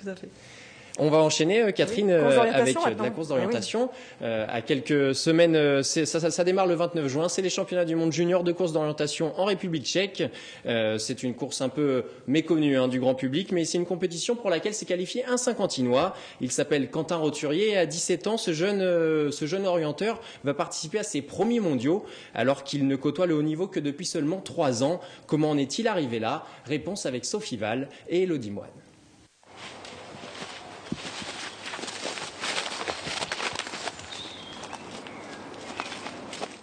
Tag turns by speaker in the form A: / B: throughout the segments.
A: Tout à fait.
B: On va enchaîner, Catherine,
A: oui,
B: avec de la course d'orientation. Oui. À quelques semaines, ça démarre le 29 juin. C'est les championnats du monde junior de course d'orientation en République tchèque. C'est une course un peu méconnue du grand public, mais c'est une compétition pour laquelle s'est qualifié un Saint-Quentinois. Il s'appelle Quentin Roturier et à 17 ans, ce jeune orienteur va participer à ses premiers mondiaux, alors qu'il ne côtoie le haut niveau que depuis seulement 3 ans. Comment en est-il arrivé là? Réponse avec Sophie Val et Elodie Moine.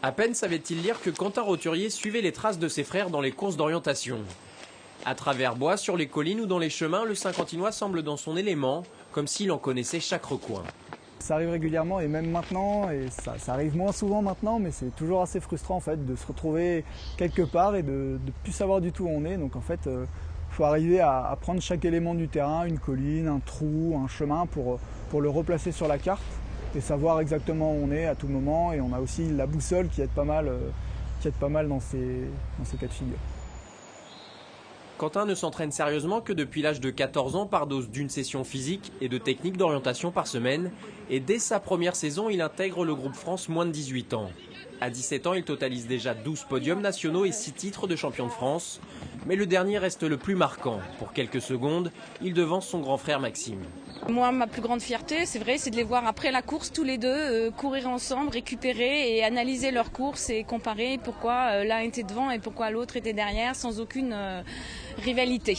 B: À peine savait-il lire que Quentin Roturier suivait les traces de ses frères dans les courses d'orientation. À travers bois, sur les collines ou dans les chemins, le Saint-Quentinois semble dans son élément, comme s'il en connaissait chaque recoin.
C: Ça arrive régulièrement et même maintenant, et ça arrive moins souvent maintenant, mais c'est toujours assez frustrant en fait de se retrouver quelque part et de ne plus savoir du tout où on est. Donc en fait, il faut arriver à prendre chaque élément du terrain, une colline, un trou, un chemin pour le replacer sur la carte et savoir exactement où on est à tout moment. Et on a aussi la boussole qui aide pas mal dans ces cas de figure.
B: Quentin ne s'entraîne sérieusement que depuis l'âge de 14 ans par dose d'une session physique et de technique d'orientation par semaine. Et dès sa première saison, il intègre le groupe France moins de 18 ans. À 17 ans, il totalise déjà 12 podiums nationaux et 6 titres de champion de France. Mais le dernier reste le plus marquant. Pour quelques secondes, il devance son grand frère Maxime.
D: Moi, ma plus grande fierté, c'est vrai, c'est de les voir après la course tous les deux courir ensemble, récupérer et analyser leur course et comparer pourquoi l'un était devant et pourquoi l'autre était derrière sans aucune rivalité.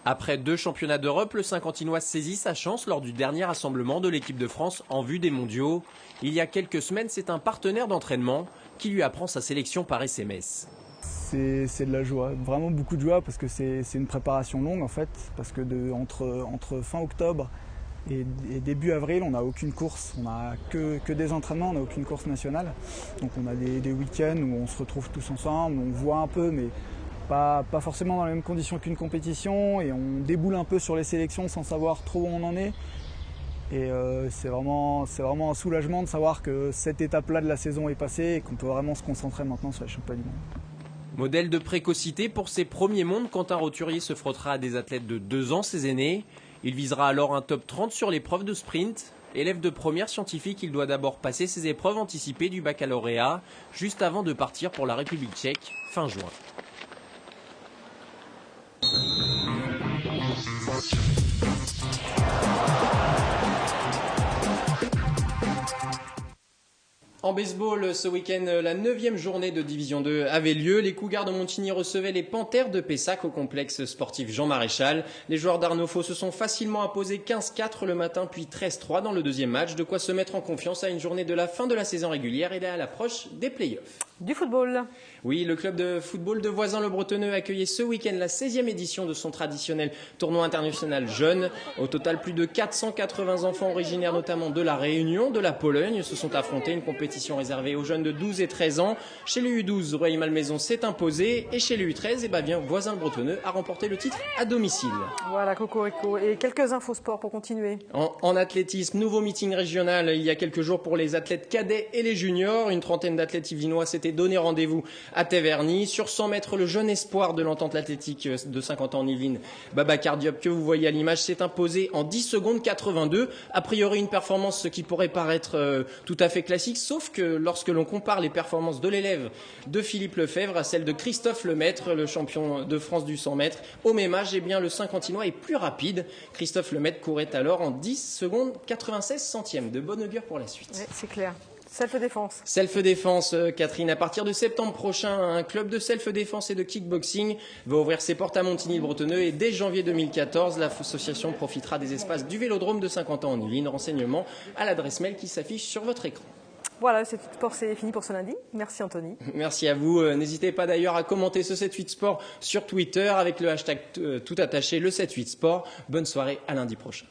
B: Après 2 championnats d'Europe, le Saint-Quentinois saisit sa chance lors du dernier rassemblement de l'équipe de France en vue des mondiaux. Il y a quelques semaines, c'est un partenaire d'entraînement qui lui apprend sa sélection par SMS.
C: C'est de la joie, vraiment beaucoup de joie parce que c'est une préparation longue en fait, parce que entre fin octobre et début avril, on n'a aucune course, on n'a que des entraînements, on n'a aucune course nationale. Donc on a des week-ends où on se retrouve tous ensemble, on voit un peu, mais pas forcément dans les mêmes conditions qu'une compétition, et on déboule un peu sur les sélections sans savoir trop où on en est. Et c'est vraiment un soulagement de savoir que cette étape-là de la saison est passée et qu'on peut vraiment se concentrer maintenant sur les championnats du monde.
B: Modèle de précocité pour ses premiers mondes, Quentin Roturier se frottera à des athlètes de 2 ans, ses aînés. Il visera alors un top 30 sur l'épreuve de sprint. Élève de première scientifique, il doit d'abord passer ses épreuves anticipées du baccalauréat, juste avant de partir pour la République tchèque, fin juin. En baseball, ce week-end, la 9e journée de Division 2 avait lieu. Les Cougars de Montigny recevaient les Panthères de Pessac au complexe sportif Jean Maréchal. Les joueurs d'Arnaud Faux se sont facilement imposés 15-4 le matin, puis 13-3 dans le deuxième match. De quoi se mettre en confiance à une journée de la fin de la saison régulière et à l'approche des playoffs.
A: Du football.
B: Oui, le club de football de Voisins-le-Bretonneux accueillait ce week-end la 16e édition de son traditionnel tournoi international jeune. Au total, plus de 480 enfants originaires notamment de la Réunion, de la Pologne, se sont affrontés. Une compétition réservée aux jeunes de 12 et 13 ans. Chez les U12, Rueil-Malmaison s'est imposé. Et chez les U13, Voisins-le-Bretonneux a remporté le titre à domicile.
A: Voilà, Cocorico. Et quelques infos sport pour continuer.
B: En athlétisme, nouveau meeting régional il y a quelques jours pour les athlètes cadets et les juniors. Une trentaine d'athlètes yvelinois s'étaient donné rendez-vous à Taverny. Sur 100 mètres, le jeune espoir de l'entente athlétique de 50 ans en Yvelines, Babacar Diop, que vous voyez à l'image, s'est imposé en 10 secondes 82. A priori, une performance qui pourrait paraître tout à fait classique, sauf que lorsque l'on compare les performances de l'élève de Philippe Lefebvre à celle de Christophe Lemaître, le champion de France du 100 mètres, au même âge, bien, le Saint-Quentinois est plus rapide. Christophe Lemaître courait alors en 10 secondes 96 centièmes. De bon augure pour la suite.
A: Oui, c'est clair. Self-défense.
B: Self-défense, Catherine. À partir de septembre prochain, un club de self-défense et de kickboxing va ouvrir ses portes à Montigny-le-Bretonneux et dès janvier 2014, l'association profitera des espaces du Vélodrome de 50 ans en Yvelines. Renseignements à l'adresse mail qui s'affiche sur votre écran.
A: Voilà, c'est fini pour ce lundi. Merci Anthony.
B: Merci à vous. N'hésitez pas d'ailleurs à commenter ce 7-8 Sport sur Twitter avec le hashtag tout attaché, le 7-8 Sport. Bonne soirée, à lundi prochain.